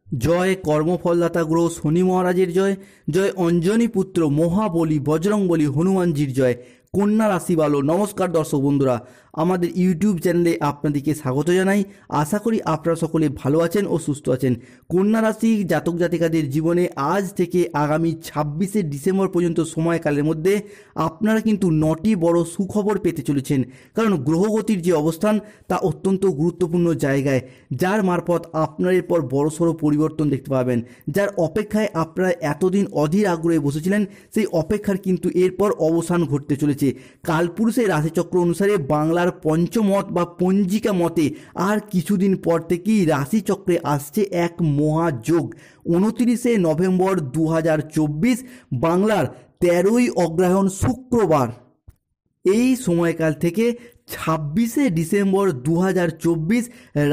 জয় কর্মফলদাতা গ্রহ শনি মহারাজের জয়। জয় অঞ্জনী পুত্র মহাবলী বজরংবলী হনুমানজির জয়। কন্যা রাশি ভালো। নমস্কার দর্শক বন্ধুরা, আমাদের ইউটিউব চ্যানেলে আপনাদেরকে স্বাগত জানাই। আশা করি আপনারা সকলে ভালো আছেন ও সুস্থ আছেন। কন্যা রাশি জাতক জাতিকাদের জীবনে আজ থেকে আগামী 26শে ডিসেম্বর পর্যন্ত সময়কালের মধ্যে আপনারা কিন্তু 9টি বড় সুখবর পেতে চলেছেন। কারণ গ্রহগতির যে অবস্থান তা অত্যন্ত গুরুত্বপূর্ণ জায়গায়, যার মারফত আপনারা এরপর বড়সড় পরিবর্তন দেখতে পাবেন। যার অপেক্ষায় আপনারা এতদিন অধীর আগ্রহে বসেছিলেন, সেই অপেক্ষার কিন্তু এরপর অবসান ঘটতে চলেছে। কালপুরুষের রাশিচক্র অনুসারে বাংলার পঞ্চমত বা পঞ্জিকা মতে আর কিছুদিন পর থেকেই রাশিচক্রে আসছে এক মহাযোগ। 29শে নভেম্বর 2024 বাংলার 13ই অগ্রহায়ণ শুক্রবার। এই সময়কাল থেকে 26শে ডিসেম্বর 2024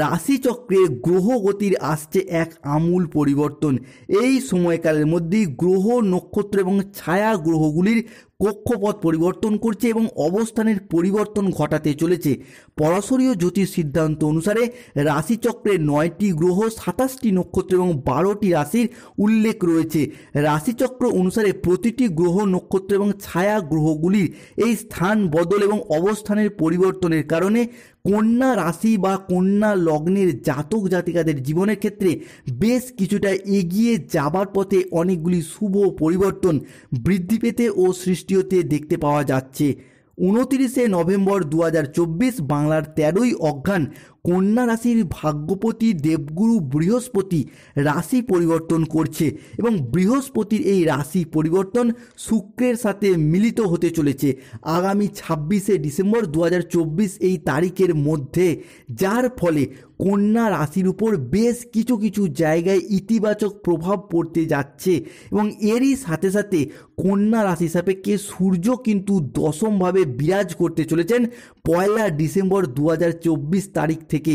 রাশিচক্রে গ্রহগতির আসছে এক আমূল পরিবর্তন। এই সময়কালের মধ্যেই গ্রহ নক্ষত্র এবং ছায়া গ্রহগুলির কক্ষপথ পরিবর্তন করছে এবং অবস্থানের পরিবর্তন ঘটাতে চলেছে। পরাশরীয় জ্যোতিষ সিদ্ধান্ত অনুসারে রাশিচক্রে 9টি গ্রহ, 27টি নক্ষত্র এবং 12টি রাশির উল্লেখ রয়েছে। রাশিচক্র অনুসারে প্রতিটি গ্রহ, নক্ষত্র এবং ছায়া গ্রহগুলির এই স্থান বদল এবং অবস্থানের পরিবর্তনের কারণে কন্যা রাশি বা কন্যা লগ্নের জাতক জাতিকাদের জীবনের ক্ষেত্রে বেশ কিছুটা এগিয়ে যাবার পথে অনেকগুলি শুভ পরিবর্তন বৃদ্ধি পেতে ও সৃষ্টি হতে দেখতে পাওয়া যাচ্ছে। 29শে নভেম্বর 2024 বাংলার 13ই অগ্রহায়ণ কন্যা রাশির ভাগ্যপতি দেবগুরু বৃহস্পতি রাশি পরিবর্তন করছে এবং বৃহস্পতির এই রাশি পরিবর্তন শুক্রের সাথে মিলিত হতে চলেছে আগামী 26শে ডিসেম্বর 2024 এই তারিখের মধ্যে, যার ফলে কন্যা রাশির উপর বেশ কিছু জায়গায় ইতিবাচক প্রভাব পড়তে যাচ্ছে এবং এরই সাথে সাথে কন্যা রাশি সাপেক্ষে সূর্য কিন্তু দশমভাবে বিরাজ করতে চলেছেন 1 ডিসেম্বর 2024 তারিখ থেকে,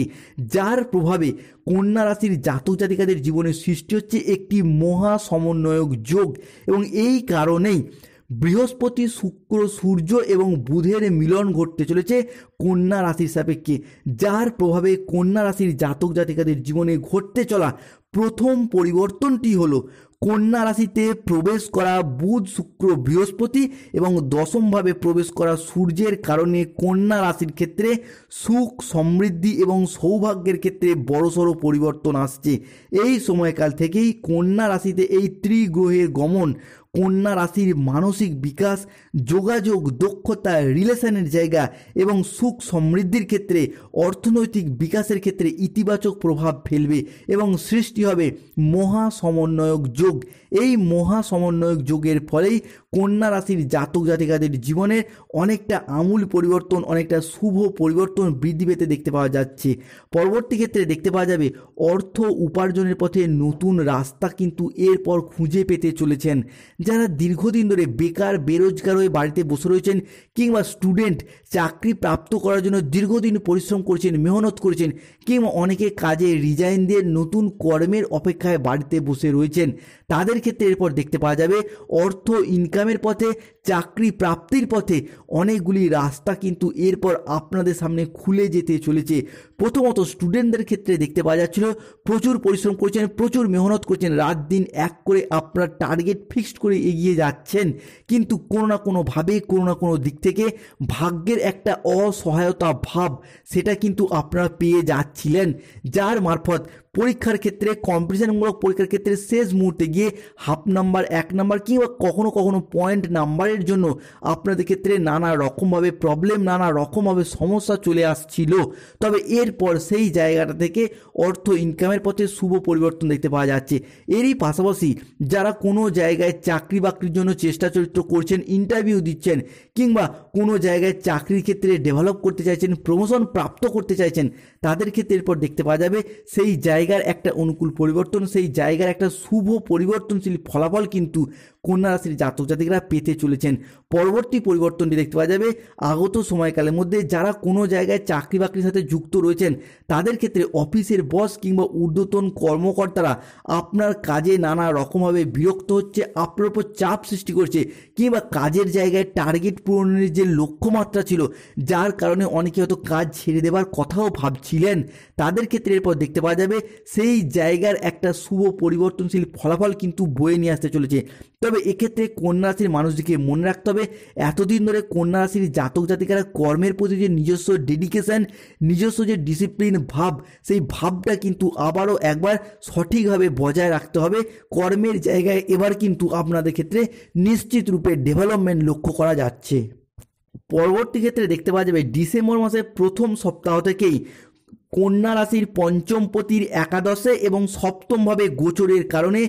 যার প্রভাবে কন্যা রাশির জাতক জাতিকাদের জীবনে সৃষ্টি হচ্ছে একটি মহা সমন্বয়ক যোগ। এবং এই কারণেই বৃহস্পতি, শুক্র, সূর্য এবং বুধের মিলন ঘটতে চলেছে কন্যা রাশির সাপেক্ষে, যার প্রভাবে কন্যা রাশির জাতক জাতিকাদের জীবনে ঘটতে চলা প্রথম পরিবর্তনটি হলো কন্যা রাশিতে প্রবেশ করা বুধ, শুক্র, বৃহস্পতি এবং দশমভাবে প্রবেশ করা সূর্যের কারণে কন্যা রাশির ক্ষেত্রে সুখ, সমৃদ্ধি এবং সৌভাগ্যের ক্ষেত্রে বড়সড় পরিবর্তন আসছে। এই সময়কাল থেকেই কন্যা রাশিতে এই ত্রিগ্রহের গমন কন্যা রাশির মানসিক বিকাশ, যোগাযোগ, দক্ষতা, রিলেশনের জায়গা এবং সুখ সমৃদ্ধির ক্ষেত্রে, অর্থনৈতিক বিকাশের ক্ষেত্রে ইতিবাচক প্রভাব ফেলবে এবং সৃষ্টি হবে মহা সমন্বয়ক যোগ। এই মহা সমন্বয়ক যোগের ফলেই কন্যা রাশির জাতক জাতিকাদের জীবনের অনেকটা আমূল পরিবর্তন, অনেকটা শুভ পরিবর্তন বৃদ্ধি পেতে দেখতে পাওয়া যাচ্ছে। পরবর্তী ক্ষেত্রে দেখতে পাওয়া যাবে অর্থ উপার্জনের পথে নতুন রাস্তা কিন্তু এরপর খুঁজে পেতে চলেছেন। যারা দীর্ঘদিন ধরে বেকার বেরোজগার হয়ে বাড়িতে বসে রয়েছেন কিংবা স্টুডেন্ট চাকরি প্রাপ্ত করার জন্য দীর্ঘদিন পরিশ্রম করেছেন, মেহনত করেছেন, কিংবা অনেকে কাজে রিজাইন দিয়ে নতুন কর্মের অপেক্ষায় বাড়িতে বসে রয়েছেন, তাদের ক্ষেত্রে এরপর দেখতে পাওয়া যাবে অর্থ ইনকামের পথে, চাকরি প্রাপ্তির পথে অনেকগুলি রাস্তা কিন্তু এরপর আপনাদের সামনে খুলে যেতে চলেছে। প্রথমত স্টুডেন্টদের ক্ষেত্রে দেখতে পাওয়া যাচ্ছিল প্রচুর পরিশ্রম করছেন, প্রচুর মেহনত করছেন, রাত দিন এক করে আপনার টার্গেট ফিক্সড করে এগিয়ে যাচ্ছেন, কিন্তু কোনো না কোনোভাবে কোনো না কোনো দিক থেকে ভাগ্যের একটা অসহায়তা ভাব সেটা কিন্তু আপনারা পেয়ে যাচ্ছিলেন, যার মারফত পরীক্ষার ক্ষেত্রে, কম্পিটিশনমূলক পরীক্ষার ক্ষেত্রে শেষ মুহূর্তে গিয়ে হাফ নাম্বার, 1 নাম্বার কিংবা কখনো কখনো পয়েন্ট নাম্বারের জন্য আপনাদের ক্ষেত্রে নানা রকমভাবে প্রবলেম, নানা রকমভাবে সমস্যা চলে আসছিল। তবে এরপর সেই জায়গাটা থেকে অর্থ ইনকামের পথে শুভ পরিবর্তন দেখতে পাওয়া যাচ্ছে। এরই পাশাপাশি যারা কোনো জায়গায় চাকরি বাকরির জন্য চেষ্টা চরিত্র করছেন, ইন্টারভিউ দিচ্ছেন কিংবা কোনো জায়গায় চাকরির ক্ষেত্রে ডেভেলপ করতে চাইছেন, প্রমোশন প্রাপ্ত করতে চাইছেন, তাদের ক্ষেত্রে এরপর দেখতে পাওয়া যাবে সেই জায়গার একটা অনুকূল পরিবর্তন, সেই জায়গার একটা শুভ পরিবর্তনশীল ফলাফল কিন্তু কন্যা রাশির জাতক জাতিকরা পেতে চলেছেন। পরবর্তী পরিবর্তনটি দেখতে পাওয়া যাবে আগত সময়কালের মধ্যে যারা কোনো জায়গায় চাকরি বাকরির সাথে যুক্ত রয়েছেন, তাদের ক্ষেত্রে অফিসের বস কিংবা ঊর্ধ্বতন কর্মকর্তারা আপনার কাজে নানা রকমভাবে বিরক্ত হচ্ছে, আপনার উপর চাপ সৃষ্টি করছে, কিংবা কাজের জায়গায় টার্গেট পূরণের যে লক্ষ্যমাত্রা ছিল, যার কারণে অনেকে হয়তো কাজ ছেড়ে দেবার কথাও ভাবছিলেন, তাদের ক্ষেত্রে এরপর দেখতে পাওয়া যাবে সেই জায়গার একটা শুভ পরিবর্তনশীল ফলাফল কিন্তু বয়ে নিয়ে আসতে চলেছে। তবে এক্ষেত্রে কন্যা রাশির মানুষটিকে মনে রাখতে হবে, এতদিন ধরে কন্যা রাশির জাতক জাতিকারা কর্মের প্রতি যে নিজস্ব ডেডিকেশন, নিজস্ব যে ডিসিপ্লিন ভাব, সেই ভাবটা কিন্তু আবারও একবার সঠিকভাবে বজায় রাখতে হবে। কর্মের জায়গায় এবার কিন্তু আপনাদের ক্ষেত্রে নিশ্চিত রূপে ডেভেলপমেন্ট লক্ষ্য করা যাচ্ছে। পরবর্তী ক্ষেত্রে দেখতে পাওয়া যাবে ডিসেম্বর মাসের প্রথম সপ্তাহ থেকেই কন্যা রাশির পঞ্চমপতির একাদশে এবং সপ্তমভাবে গোচরের কারণে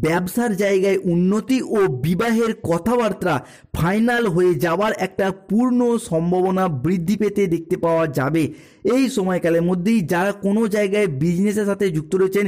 ব্যবসার জায়গায় উন্নতি ও বিবাহের কথাবার্তা ফাইনাল হয়ে যাওয়ার একটা পূর্ণ সম্ভাবনা বৃদ্ধি পেতে দেখতে পাওয়া যাবে। এই সময়কালের মধ্যেই যারা কোনো জায়গায় বিজনেসের সাথে যুক্ত রয়েছেন,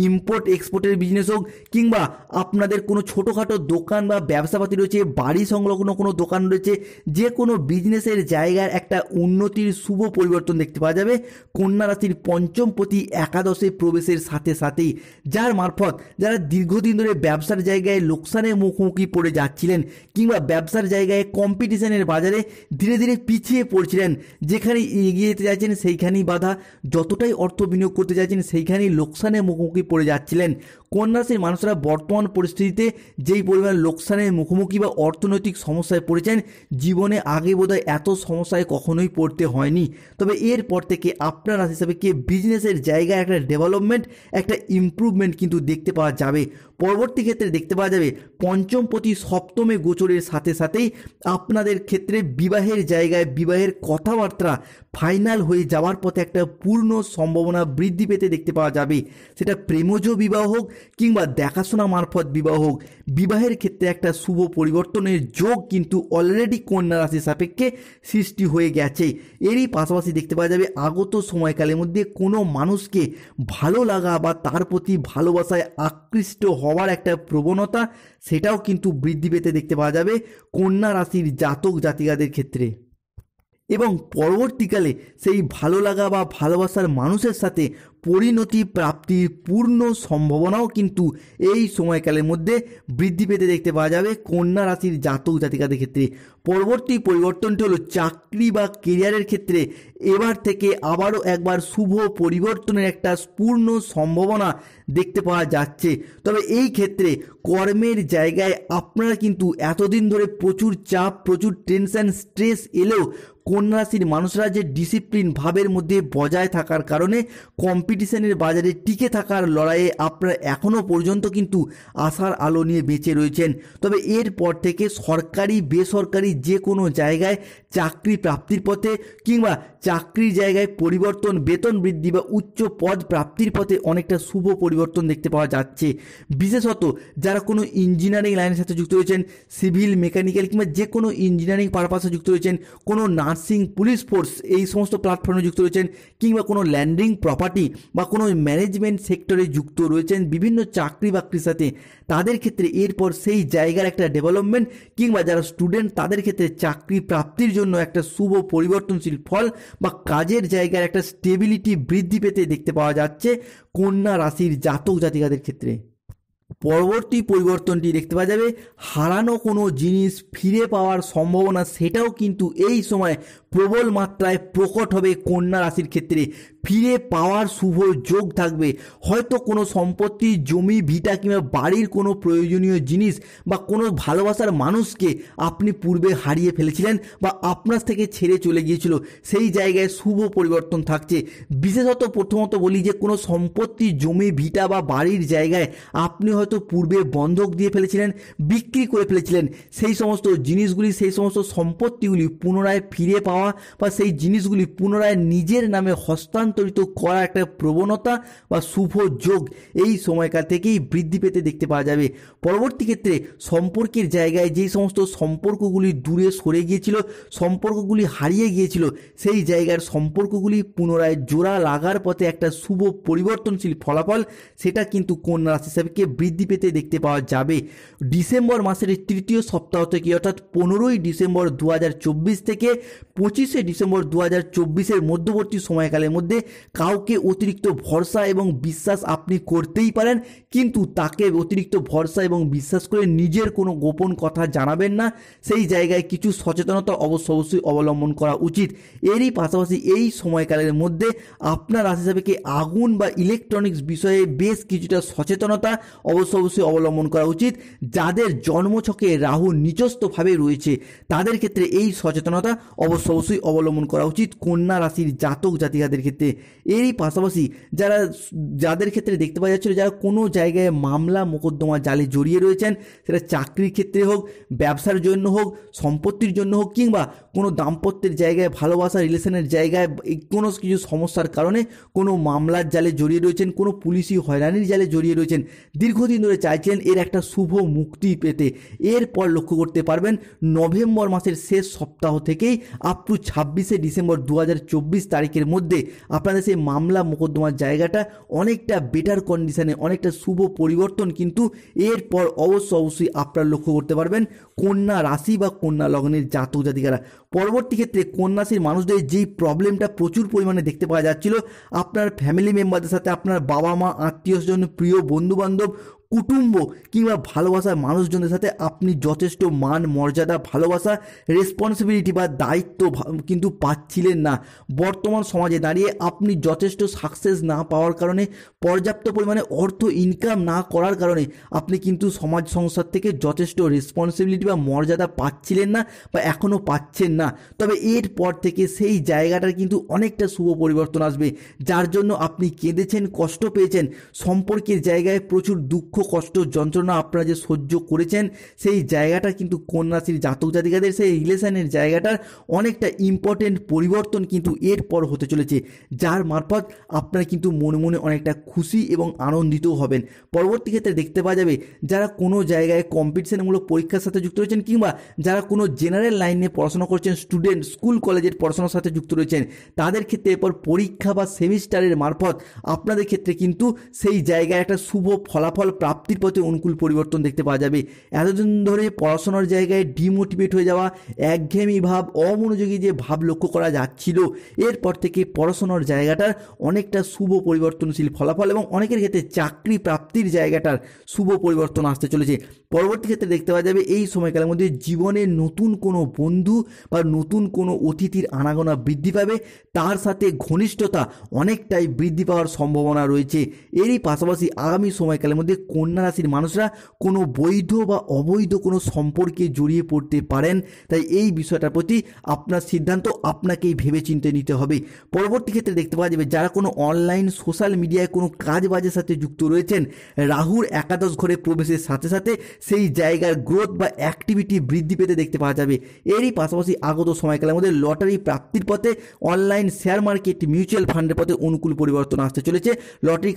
ইম্পোর্ট এক্সপোর্টের বিজনেস হোক কিংবা আপনাদের কোনো ছোটোখাটো দোকান বা ব্যবসাপাতি রয়েছে, বাড়ি সংলগ্ন কোনো দোকান রয়েছে, যে কোনো বিজনেসের জায়গার একটা উন্নতির শুভ পরিবর্তন দেখতে পাওয়া যাবে কন্যা রাশির পঞ্চমপতি একাদশে প্রবেশের সাথে সাথেই, যার মারফত যারা দীর্ঘদিন ধরে ব্যবসার জায়গায় লোকসানের মুখোমুখি পড়ে যাচ্ছিলেন কিংবা ব্যবসার জায়গায় কম্পিটিশনের বাজারে ধীরে ধীরে পিছিয়ে পড়ছিলেন, যেখানে এগিয়ে যেতে চাইছেন সেইখানেই বাধা, যতটাই অর্থ বিনিয়োগ করতে চাইছেন সেইখানেই লোকসানের মুখোমুখি পড়ে যাচ্ছিলেন, কন্যা রাশির মানুষরা বর্তমান পরিস্থিতিতে যেই পরিমাণ লোকসানের মুখোমুখি বা অর্থনৈতিক সমস্যায় পড়েছেন, জীবনে আগে বোধহয় এত সমস্যায় কখনোই পড়তে হয়নি। তবে এরপর থেকে আপনার রাশি হিসাবে কি বিজনেসের জায়গায় একটা ডেভেলপমেন্ট, একটা ইমপ্রুভমেন্ট কিন্তু দেখতে পাওয়া যাবে। পরবর্তী ক্ষেত্রে দেখতে পাওয়া যাবে পঞ্চমপতি সপ্তমে গোচরের সাথে সাথেই আপনাদের ক্ষেত্রে বিবাহের জায়গায় বিবাহের কথাবার্তা ফাইনাল হয়ে যাওয়ার পথে একটা পূর্ণ সম্ভাবনা বৃদ্ধি পেতে দেখতে পাওয়া যাবে। সেটা প্রেমজ বিবাহ হোক কিংবা দেখাশোনা মারফত বিবাহ হোক, বিবাহের ক্ষেত্রে একটা শুভ পরিবর্তনের যোগ কিন্তু অলরেডি কন্যা রাশি সাপেক্ষে সৃষ্টি হয়ে গেছে। এরই পাশাপাশি দেখতে পাওয়া যাবে আগত সময়কালের মধ্যে কোনো মানুষকে ভালো লাগা বা তার প্রতি ভালোবাসায় আকৃষ্ট হওয়ার একটা প্রবণতা, সেটাও কিন্তু বৃদ্ধি পেতে দেখতে পাওয়া যাবে কন্যা রাশির জাতক জাতিকাদের ক্ষেত্রে। এবং পরবর্তীকালে সেই ভালো লাগা বা ভালোবাসার মানুষের সাথে পরিণতি প্রাপ্তির পূর্ণ সম্ভাবনাও কিন্তু এই সময়কালের মধ্যে বৃদ্ধি পেতে দেখতে পাওয়া যাবে কন্যা রাশির জাতক জাতিকাদের ক্ষেত্রে। পরবর্তী পরিবর্তনটি হলো চাকরি বা কেরিয়ারের ক্ষেত্রে এবার থেকে আবারও একবার শুভ পরিবর্তনের একটা পূর্ণ সম্ভাবনা দেখতে পাওয়া যাচ্ছে। তবে এই ক্ষেত্রে কর্মের জায়গায় আপনারা কিন্তু এতদিন ধরে প্রচুর চাপ, প্রচুর টেনশন, স্ট্রেস এলেও কন্যা রাশির মানুষরা যে ডিসিপ্লিন ভাবের মধ্যে বজায় থাকার কারণে কম্পিটিশনের বাজারে টিকে থাকার লড়াইয়ে আপনারা এখনও পর্যন্ত কিন্তু আশার আলো নিয়ে বেঁচে রয়েছেন। তবে এরপর থেকে সরকারি বেসরকারি যে কোনো জায়গায় চাকরি প্রাপ্তির পথে কিংবা চাকরির জায়গায় পরিবর্তন, বেতন বৃদ্ধি বা উচ্চ পদ প্রাপ্তির পথে অনেকটা শুভ পরিবর্তন দেখতে পাওয়া যাচ্ছে। বিশেষত যারা কোনো ইঞ্জিনিয়ারিং লাইনের সাথে যুক্ত রয়েছেন, সিভিল, মেকানিক্যাল কিংবা যে কোনো ইঞ্জিনিয়ারিং পারপাসে যুক্ত রয়েছেন, কোনো নার্সিং, পুলিশ ফোর্স এই সমস্ত প্ল্যাটফর্মে যুক্ত রয়েছেন কিংবা কোনো ল্যান্ডিং প্রপার্টি বা কোনো ম্যানেজমেন্ট সেক্টরে যুক্ত রয়েছেন বিভিন্ন চাকরি বাকরির সাথে, তাদের ক্ষেত্রে এরপর সেই জায়গার একটা ডেভেলপমেন্ট কিংবা যারা স্টুডেন্ট তাদের ক্ষেত্রে চাকরি প্রাপ্তির জন্য একটা শুভ পরিবর্তনশীল ফল বা কাজের জায়গার একটা স্টেবিলিটি বৃদ্ধি পেতে দেখতে পাওয়া যাচ্ছে কন্যা রাশির জাতক জাতিকাদের ক্ষেত্রে। পরবর্তী পরিবর্তনটি দেখতে পাওয়া যাবে হারানো কোনো জিনিস ফিরে পাওয়ার সম্ভাবনা, সেটাও কিন্তু এই সময় প্রবল মাত্রায় প্রকট হবে কন্যা রাশির ক্ষেত্রে। ফিরে পাওয়ার শুভ যোগ থাকবে। হয়তো কোনো সম্পত্তি, জমি, ভিটা কিংবা বাড়ির কোনো প্রয়োজনীয় জিনিস বা কোনো ভালোবাসার মানুষকে আপনি পূর্বে হারিয়ে ফেলেছিলেন বা আপনার থেকে ছেড়ে চলে গিয়েছিল, সেই জায়গায় শুভ পরিবর্তন থাকছে। বিশেষত প্রথমত বলি যে কোনো সম্পত্তি, জমি, ভিটা বা বাড়ির জায়গায় আপনি হয়তো পূর্বে বন্ধক দিয়ে ফেলেছিলেন, বিক্রি করে ফেলেছিলেন, সেই সমস্ত জিনিসগুলি, সেই সমস্ত সম্পত্তিগুলি পুনরায় ফিরে পাওয়া বা সেই জিনিসগুলি পুনরায় নিজের নামে হস্তান্তরিত করার একটা প্রবণতা বা শুভ যোগ এই সময়কাল থেকেই বৃদ্ধি পেতে দেখতে পাওয়া যাবে। পরবর্তী ক্ষেত্রে সম্পর্কের জায়গায় যেই সমস্ত সম্পর্কগুলি দূরে সরে গিয়েছিল, সম্পর্কগুলি হারিয়ে গিয়েছিল, সেই জায়গার সম্পর্কগুলি পুনরায় জোড়া লাগার পথে একটা শুভ পরিবর্তনশীল ফলাফল, সেটা কিন্তু কন্যা রাশি হিসাবে বৃদ্ধি পেতে দেখতে পাওয়া যাবে। ডিসেম্বর মাসের তৃতীয় সপ্তাহ থেকে অর্থাৎ 15ই ডিসেম্বর 2024 থেকে 25শে ডিসেম্বর 2024 মধ্যবর্তী সময়কালের মধ্যে কাউকে অতিরিক্ত ভরসা এবং বিশ্বাস আপনি করতেই পারেন, কিন্তু তাকে অতিরিক্ত ভরসা এবং বিশ্বাস করে নিজের কোনো গোপন কথা জানাবেন না। সেই জায়গায় কিছু সচেতনতা অবশ্যই অবলম্বন করা উচিত। এরই পাশাপাশি এই সময়কালের মধ্যে আপনার রাশি সাপেক্ষে আগুন বা ইলেকট্রনিক্স বিষয়ে বেশ কিছুটা সচেতনতা অবশ্যই অবলম্বন করা উচিত। যাদের জন্মছকে রাহু নিচস্থভাবে রয়েছে তাদের ক্ষেত্রে এই সচেতনতা অবশ্যই অবলম্বন করা উচিত কন্যা রাশির জাতক জাতিকাদের ক্ষেত্রে। এরই পাশাপাশি যাদের ক্ষেত্রে দেখতে পাওয়া যাচ্ছিল যারা কোনো জায়গায় মামলা মোকদ্দমা জালে জড়িয়ে রয়েছেন, সেটা চাকরির ক্ষেত্রে হোক, ব্যবসার জন্য হোক, সম্পত্তির জন্য হোক, কিংবা কোনো দাম্পত্যের জায়গায়, ভালোবাসা রিলেশনের জায়গায় কোনো কিছু সমস্যার কারণে কোনো মামলার জালে জড়িয়ে রয়েছেন, কোনো পুলিশি হয়রানির জালে জড়িয়ে রয়েছেন, দীর্ঘদিন ধরে চাইছেন এর একটা শুভ মুক্তি পেতে, এরপর লক্ষ্য করতে পারবেন নভেম্বর মাসের শেষ সপ্তাহ থেকেই আপ টু 26শে ডিসেম্বর 2024 তারিখের মধ্যে আপনাদের সেই মামলা মোকদ্দমার জায়গাটা অনেকটা বেটার কন্ডিশনে, অনেকটা শুভ পরিবর্তন কিন্তু এরপর অবশ্যই আপনারা লক্ষ্য করতে পারবেন কন্যা রাশি বা কন্যা লগ্নের জাতক জাতিকারা। পরবর্তী ক্ষেত্রে কন্যা রাশির মানুষদের যেই প্রবলেমটা প্রচুর পরিমাণে দেখতে পাওয়া যাচ্ছিল, আপনার ফ্যামিলি মেম্বারদের সাথে, আপনার বাবা মা, আত্মীয় স্বজন, প্রিয় বন্ধুবান্ধব, কুটুম্ব কিংবা ভালোবাসার মানুষজনের সাথে আপনি যথেষ্ট মান মর্যাদা, ভালোবাসা, রেসপন্সিবিলিটি বা দায়িত্ব কিন্তু পাচ্ছিলেন না। বর্তমান সমাজে দাঁড়িয়ে আপনি যথেষ্ট সাকসেস না পাওয়ার কারণে, পর্যাপ্ত পরিমাণে অর্থ ইনকাম না করার কারণে আপনি কিন্তু সমাজ সংসার থেকে যথেষ্ট রেসপন্সিবিলিটি বা মর্যাদা পাচ্ছিলেন না বা এখনও পাচ্ছেন না। তবে এরপর থেকে সেই জায়গাটার কিন্তু অনেকটা শুভ পরিবর্তন আসবে, যার জন্য আপনি কেঁদেছেন, কষ্ট পেয়েছেন, সম্পর্কের জায়গায় প্রচুর দুঃখ, কষ্ট, যন্ত্রণা আপনারা যে সহ্য করেছেন, সেই জায়গাটা কিন্তু কন্যা রাশির জাতক জাতিকাদের সেই রিলেশনের জায়গাটার অনেকটা ইম্পর্টেন্ট পরিবর্তন কিন্তু এরপর হতে চলেছে, যার মারফত আপনারা কিন্তু মনে মনে অনেকটা খুশি এবং আনন্দিত হবেন। পরবর্তী ক্ষেত্রে দেখতে পাওয়া যাবে যারা কোনো জায়গায় কম্পিটিশনমূলক পরীক্ষার সাথে যুক্ত রয়েছেন, কিংবা যারা কোনো জেনারেল লাইনে পড়াশোনা করছেন, স্টুডেন্ট, স্কুল কলেজের পড়াশোনার সাথে যুক্ত রয়েছেন, তাদের ক্ষেত্রে এরপর পরীক্ষা বা সেমিস্টারের মারফত আপনাদের ক্ষেত্রে কিন্তু সেই জায়গায় একটা শুভ ফলাফল প্রাপ্তির পথে অনুকূল পরিবর্তন দেখতে পাওয়া যাবে। এতদিন ধরে পড়াশোনার জায়গায় ডিমোটিভেট হয়ে যাওয়া, একঘেয়েমি ভাব, অমনোযোগী যে ভাব লক্ষ্য করা যাচ্ছিল, এরপর থেকে পড়াশোনার জায়গাটার অনেকটা শুভ পরিবর্তনশীল ফলাফল এবং অনেকের ক্ষেত্রে চাকরি প্রাপ্তির জায়গাটার শুভ পরিবর্তন আসতে চলেছে। পরবর্তী ক্ষেত্রে দেখতে পাওয়া যাবে এই সময়কালের মধ্যে জীবনে নতুন কোনো বন্ধু বা নতুন কোনো অতিথির আনাগোনা বৃদ্ধি পাবে, তার সাথে ঘনিষ্ঠতা অনেকটাই বৃদ্ধি পাওয়ার সম্ভাবনা রয়েছে। এরই পাশাপাশি আগামী সময়কালের মধ্যে কন্যা রাশির মানুষরা কোনো বৈধ বা অবৈধ কোনো সম্পর্কে জড়িয়ে পড়তে পারেন, তাই এই বিষয়টার প্রতি আপনার সিদ্ধান্ত আপনাকেই ভেবেচিন্তে নিতে হবে। পরবর্তী ক্ষেত্রে দেখতে পাওয়া যাবে যারা কোনো অনলাইন সোশ্যাল মিডিয়ায় কোনো কাজ বাজের সাথে যুক্ত রয়েছেন, রাহুর একাদশ ঘরে প্রবেশের সাথে সাথে সেই জায়গার গ্রোথ বা অ্যাক্টিভিটি বৃদ্ধি পেতে দেখতে পাওয়া যাবে। এরই পাশাপাশি আগত সময়কালের মধ্যে লটারি প্রাপ্তির পথে, অনলাইন শেয়ার মার্কেট, মিউচুয়াল ফান্ডের পথে অনুকূল পরিবর্তন আসতে চলেছে। লটারি